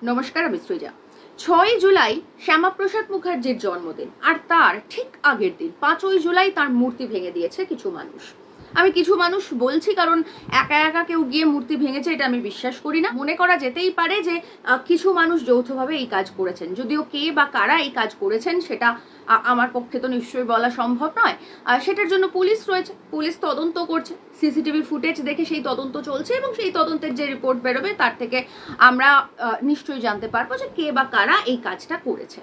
নমস্কার, আমি সৃজা। ৬ই জুলাই শ্যামাপ্রসাদ মুখার্জির জন্মদিন, আর তার ঠিক আগের দিন ৫ই জুলাই তার মূর্তি ভেঙে দিয়েছে কিছু মানুষ। আমি কিছু মানুষ বলছি কারণ একা একা কেউ গিয়ে মূর্তি ভেঙেছে এটা আমি বিশ্বাস করি না। মনে করা যেতেই পারে যে কিছু মানুষ যৌথভাবে এই কাজ করেছেন, যদিও কে বা কারা এই কাজ করেছেন সেটা আমার পক্ষে তো নিশ্চয়ই বলা সম্ভব নয়। সেটার জন্য পুলিশ রয়েছে, পুলিশ তদন্ত করছে, সিসিটিভি ফুটেজ দেখে সেই তদন্ত চলছে এবং সেই তদন্তের যে রিপোর্ট বেরোবে তার থেকে আমরা নিশ্চয়ই জানতে পারবো যে কে বা কারা এই কাজটা করেছে।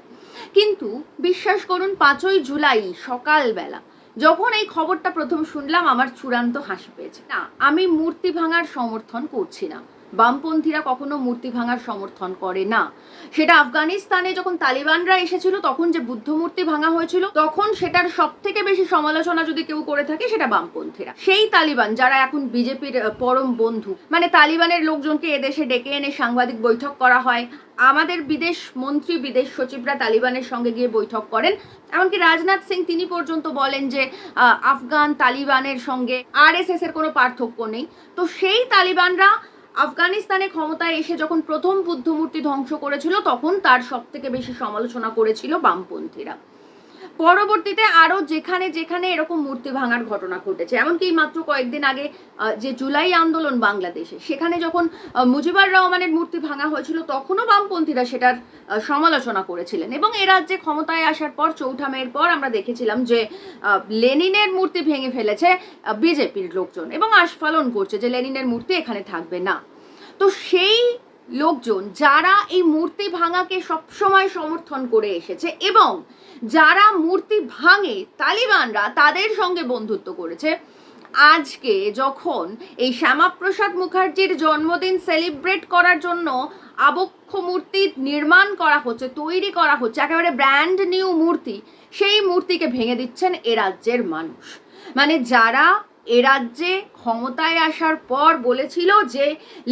কিন্তু বিশ্বাস করুন, ৫ই জুলাই সকালবেলা যখন এই খবরটা প্রথম শুনলাম আমার চূড়ান্ত হাসি পেয়েছে। না, আমি মূর্তি ভাঙার সমর্থন করছি না। বামপন্থীরা কখনো মূর্তি ভাঙার সমর্থন করে না। সেটা আফগানিস্তানে যখন তালিবানরা এসেছিল তখন যে বুদ্ধ মূর্তি ভাঙা হয়েছিল, তখন সেটার সব থেকে বেশি সমালোচনা যদি কেউ করে থাকে সেটা বামপন্থীরা। সেই তালিবান যারা এখন বিজেপির পরম বন্ধু, মানে তালিবানের লোকজনকে এদেশে ডেকে এনে সাংবাদিক বৈঠক করা হয়, আমাদের বিদেশ মন্ত্রী বিদেশ সচিবরা তালিবানের সঙ্গে গিয়ে বৈঠক করেন, এমনকি রাজনাথ সিং তিনি পর্যন্ত বলেন যে আফগান তালিবানের সঙ্গে আরএসএস এর কোনো পার্থক্য নেই। তো সেই তালিবানরা আফগানিস্তানে ক্ষমতায় এসে যখন প্রথম বুদ্ধ মূর্তি ধ্বংস করেছিল তখন তার সব থেকে বেশি সমালোচনা করেছিল বামপন্থীরা। পরবর্তীতে আরো যেখানে যেখানে এরকম মূর্তি ভাঙার ঘটনা ঘটেছে, এমনকি মাত্র কয়েকদিন আগে যে জুলাই আন্দোলন বাংলাদেশে, সেখানে যখন মুজিবুর রহমানের মূর্তি ভাঙা হয়েছিল তখনও বামপন্থীরা সেটার সমালোচনা করেছিলেন। এবং এ রাজ্যে ক্ষমতায় আসার পর ৪ঠা মের পর আমরা দেখেছিলাম যে লেনিনের মূর্তি ভেঙে ফেলেছে বিজেপির লোকজন এবং আস্ফালন করছে যে লেনিনের মূর্তি এখানে থাকবে না। তো সেই লোকজন যারা এই মূর্তি ভাঙাকে সবসময় সমর্থন করে এসেছে এবং যারা মূর্তি ভাঙে তালিবানরা তাদের সঙ্গে বন্ধুত্ব করেছে, আজকে যখন এই শ্যামাপ্রসাদ মুখার্জির জন্মদিন সেলিব্রেট করার জন্য আবক্ষ মূর্তি নির্মাণ করা হচ্ছে, তৈরি করা হচ্ছে, একেবারে ব্র্যান্ড নিউ মূর্তি, সেই মূর্তিকে ভেঙে দিচ্ছেন এ রাজ্যের মানুষ। মানে যারা এ রাজ্যে ক্ষমতায় আসার পর বলেছিল যে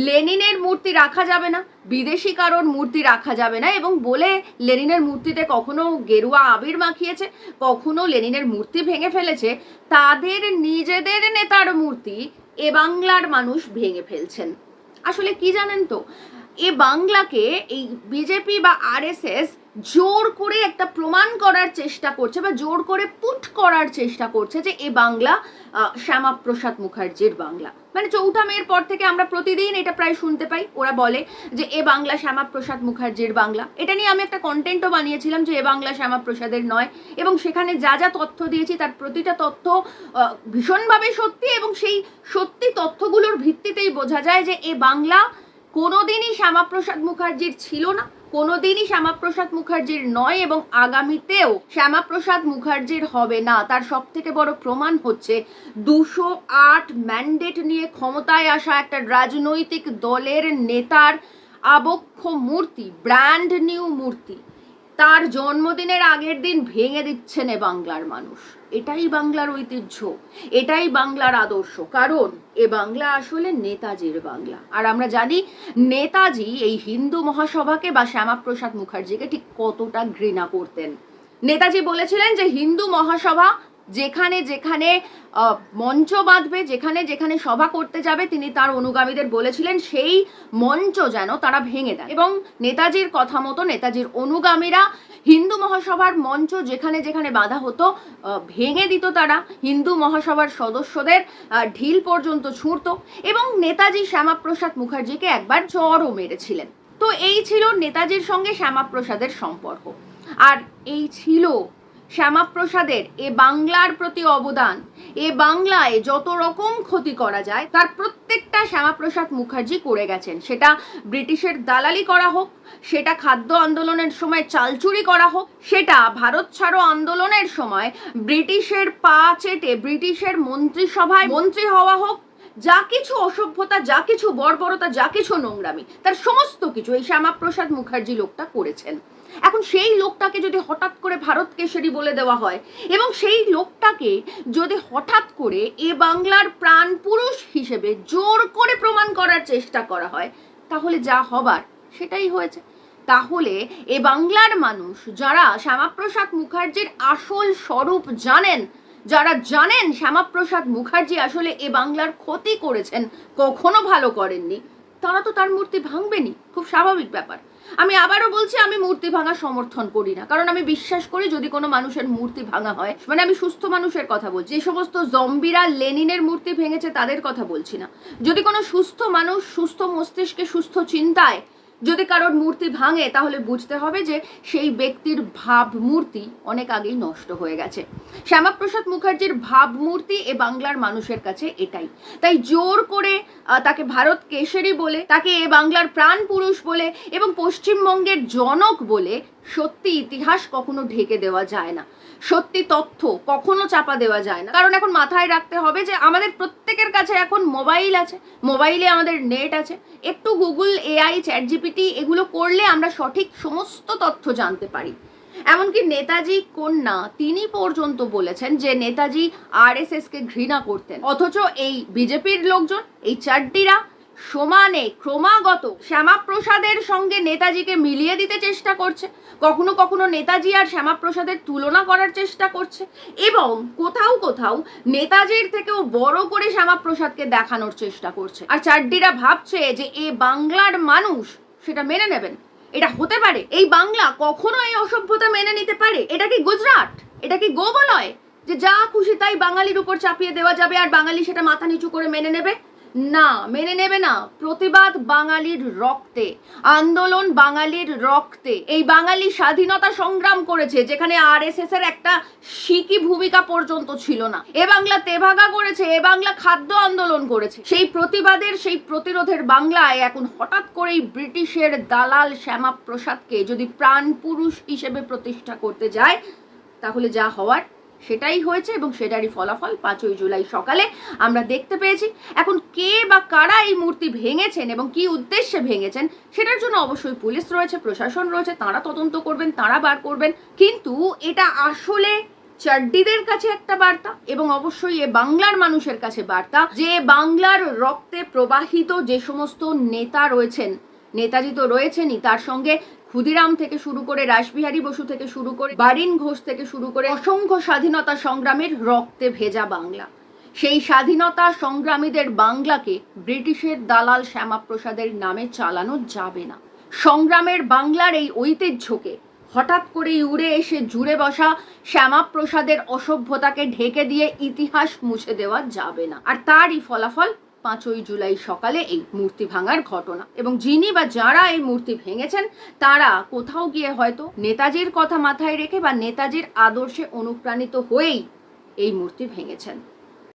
লেনিনের মূর্তি রাখা যাবে না, বিদেশি কারোর মূর্তি রাখা যাবে না, এবং বলে লেনিনের মূর্তিতে কখনো গেরুয়া আবির মাখিয়েছে, কখনো লেনিনের মূর্তি ভেঙে ফেলেছে, তাদের নিজেদের নেতার মূর্তি এ বাংলার মানুষ ভেঙে ফেলছেন। আসলে কি জানেন তো, এ বাংলাকে এই বিজেপি বা আরএসএস জোর করে একটা প্রমাণ করার চেষ্টা করছে বা জোর করে পুট করার চেষ্টা করছে যে এ বাংলা শ্যামাপ্রসাদ মুখার্জির বাংলা। মানে ৪ঠা মের পর থেকে আমরা প্রতিদিন এটা প্রায় শুনতে পাই, ওরা বলে যে এ বাংলা শ্যামাপ্রসাদ মুখার্জির বাংলা। এটা নিয়ে আমি একটা কন্টেন্টও বানিয়েছিলাম যে এ বাংলা শ্যামাপ্রসাদের নয়, এবং সেখানে যা যা তথ্য দিয়েছি তার প্রতিটা তথ্য ভীষণভাবে সত্যি, এবং সেই সত্যি তথ্যগুলোর ভিত্তিতেই বোঝা যায় যে এ বাংলা কোনোদিনই শ্যামাপ্রসাদ মুখার্জির ছিল না, কোনোদিনই শ্যামাপ্রসাদ মুখার্জির নয়, এবং আগামীতেও শ্যামাপ্রসাদ মুখার্জির হবে না। তার সব থেকে বড় প্রমাণ হচ্ছে ২০৮ ম্যান্ডেট নিয়ে ক্ষমতায় আসা একটা রাজনৈতিক দলের নেতার আবক্ষ মূর্তি, ব্র্যান্ড নিউ মূর্তি, তার জন্মদিনের আগের দিন ভেঙে দিচ্ছেন এ বাংলার মানুষ। এটাই বাংলার ঐতিহ্য, এটাই বাংলার আদর্শ, কারণ এ বাংলা আসলে নেতাজির বাংলা। আর আমরা জানি নেতাজি এই হিন্দু মহাসভাকে বা শ্যামাপ্রসাদ মুখার্জিকে ঠিক কতটা ঘৃণা করতেন। নেতাজি বলেছিলেন যে হিন্দু মহাসভা যেখানে যেখানে মঞ্চ বাঁধবে, যেখানে যেখানে সভা করতে যাবে, তিনি তার অনুগামীদের বলেছিলেন সেই মঞ্চ যেন তারা ভেঙে দেয়। এবং নেতাজির কথা মতো নেতাজির অনুগামীরা হিন্দু মহাসভার মঞ্চ যেখানে যেখানে বাঁধা হতো ভেঙে দিত, তারা হিন্দু মহাসভার সদস্যদের ঢিল পর্যন্ত ছুঁড়ত, এবং নেতাজি শ্যামাপ্রসাদ মুখার্জিকে একবার চড়ও মেরেছিলেন। তো এই ছিল নেতাজির সঙ্গে শ্যামাপ্রসাদের সম্পর্ক, আর এই ছিল শ্যামাপ্রসাদের এ বাংলার প্রতি অবদান। এ বাংলায় যত রকম ক্ষতি করা যায় তার প্রত্যেকটা শ্যামাপ্রসাদ মুখার্জি করে গেছেন। সেটা ব্রিটিশের দালালি করা হোক, সেটা খাদ্য আন্দোলনের সময় চালচুরি করা হোক, সেটা ভারত ছাড়ো আন্দোলনের সময় ব্রিটিশের পা চেটে ব্রিটিশের মন্ত্রিসভায় মন্ত্রী হওয়া হোক, যা কিছু অসভ্যতা, যা কিছু বর্বরতা, যা কিছু নোংরামি, তার সমস্ত কিছু এই শ্যামাপ্রসাদ মুখার্জি লোকটা করেছেন। এখন সেই লোকটাকে যদি হঠাৎ করে ভারত কেশরী বলে দেওয়া হয়, এবং সেই লোকটাকে যদি হঠাৎ করে এ বাংলার প্রাণ পুরুষ হিসেবে জোর করে প্রমাণ করার চেষ্টা করা হয়, তাহলে যা হবার সেটাই হয়েছে। তাহলে এ বাংলার মানুষ যারা শ্যামাপ্রসাদ মুখার্জির আসল স্বরূপ জানেন, যারা জানেন শ্যামাপ্রসাদ মুখার্জি আসলে এ বাংলার ক্ষতি করেছেন, কখনো ভালো করেননি, তারা তো তার মূর্তি ভাঙবেনি, খুব স্বাভাবিক ব্যাপার। আমি আবারও বলছি, আমি মূর্তি ভাঙা সমর্থন করি না, কারণ আমি বিশ্বাস করি যদি কোনো মানুষের মূর্তি ভাঙা হয়, মানে আমি সুস্থ মানুষের কথা বলছি, যে সমস্ত জম্বিরা লেনিনের মূর্তি ভেঙেছে তাদের কথা বলছি না, যদি কোনো সুস্থ মানুষ সুস্থ মস্তিষ্কে সুস্থ চিন্তায় যদি কারোর মূর্তি ভাঙে, তাহলে বুঝতে হবে যে সেই ব্যক্তির ভাবমূর্তি অনেক আগেই নষ্ট হয়ে গেছে। শ্যামাপ্রসাদ মুখার্জির ভাবমূর্তি এ বাংলার মানুষের কাছে এটাই। তাই জোর করে তাকে ভারত কেশরী বলে, তাকে এ বাংলার প্রাণ পুরুষ বলে এবং পশ্চিমবঙ্গের জনক বলে সত্যি ইতিহাস কখনো ঢেকে দেওয়া যায় না, সত্যি তথ্য কখনো চাপা দেওয়া যায় না। কারণ এখন মাথায় রাখতে হবে যে আমাদের প্রত্যেকের কাছে এখন মোবাইল আছে, মোবাইলে আমাদের নেট আছে, একটু গুগল, এআই, চ্যাট জিপিটি এগুলো করলে আমরা সঠিক সমস্ত তথ্য জানতে পারি। এমনকি নেতাজি কন্যা তিনি পর্যন্ত বলেছেন যে নেতাজি আরএসএস কে ঘৃণা করতেন, অথচ এই বিজেপির লোকজন, এই চাড্ডিরা সমানে ক্রমাগত শ্যামাপ্রসাদের সঙ্গে নেতাজিকে মিলিয়ে দিতে চেষ্টা করছে, কখনো কখনো নেতাজি আর শ্যামাপ্রসাদের তুলনা করার চেষ্টা করছে এবং কোথাও কোথাও নেতাজির থেকেও বড় করে শ্যামাপ্রসাদকে দেখানোর চেষ্টা করছে। আর চাড্ডিরা ভাবছে যে এ বাংলার মানুষ সেটা মেনে নেবেন, এটা হতে পারে, এই বাংলা কখনো এই অসভ্যতা মেনে নিতে পারে? এটা কি গুজরাট? এটা কি গোবলয় যে যা খুশি তাই বাঙালির উপর চাপিয়ে দেওয়া যাবে আর বাঙালি সেটা মাথা নিচু করে মেনে নেবে? না, মেনে নেবে না। প্রতিবাদ বাঙালির রক্তে, আন্দোলন বাঙালির রক্তে। এই বাঙালি স্বাধীনতা সংগ্রাম করেছে যেখানে আরএসএস এর একটা সিকি ভূমিকা পর্যন্ত ছিল না। এ বাংলা তেভাগা করেছে, এ বাংলা খাদ্য আন্দোলন করেছে। সেই প্রতিবাদের, সেই প্রতিরোধের বাংলায় এখন হঠাৎ করেই ব্রিটিশের দালাল শ্যামাপ্রসাদকে যদি প্রাণ পুরুষ হিসেবে প্রতিষ্ঠা করতে যায়, তাহলে যা হওয়ার সেটাই হয়েছে এবং সেটারই ফলাফল 5ই জুলাই সকালে আমরা দেখতে পেয়েছি। এখন কে বা কারা এই মূর্তি ভেঙেছেন এবং কি উদ্দেশ্যে ভেঙেছেন সেটার জন্য অবশ্যই পুলিশ রয়েছে, প্রশাসন রয়েছে, তারা তদন্ত করবেন, তারা বার করবেন। কিন্তু এটা আসলে চাড্ডিদের কাছে একটা বার্তা এবং অবশ্যই এ বাংলার মানুষের কাছে বার্তা যে বাংলার রক্তে প্রবাহিত যে সমস্ত নেতা রয়েছেন, নেতাজি তো রয়েছেনই, তার সঙ্গে ক্ষুদিরাম থেকে শুরু করে রাসবিহারী বসু থেকে শুরু করে বারিন ঘোষ থেকে শুরু করে অসংখ্য স্বাধীনতা সংগ্রামের রক্তে ভেজা বাংলা, সেই স্বাধীনতা সংগ্রামীদের বাংলাকে ব্রিটিশের দালাল শ্যামাপ্রসাদের নামে চালানো যাবে না। সংগ্রামের বাংলার এই ঐতিহ্যকে হঠাৎ করে উড়ে এসে জুড়ে বসা শ্যামাপ্রসাদের অসভ্যতাকে ঢেকে দিয়ে ইতিহাস মুছে দেওয়া যাবে না। আর তারই ফলাফল 5ই জুলাই সকালে এই মূর্তি ভাঙার ঘটনা। এবং যিনি বা যারা এই মূর্তি ভেঙেছেন তারা কোথাও গিয়ে হয়তো নেতাজির কথা মাথায় রেখে বা নেতাজির আদর্শে অনুপ্রাণিত হয়েই এই মূর্তি ভেঙেছেন।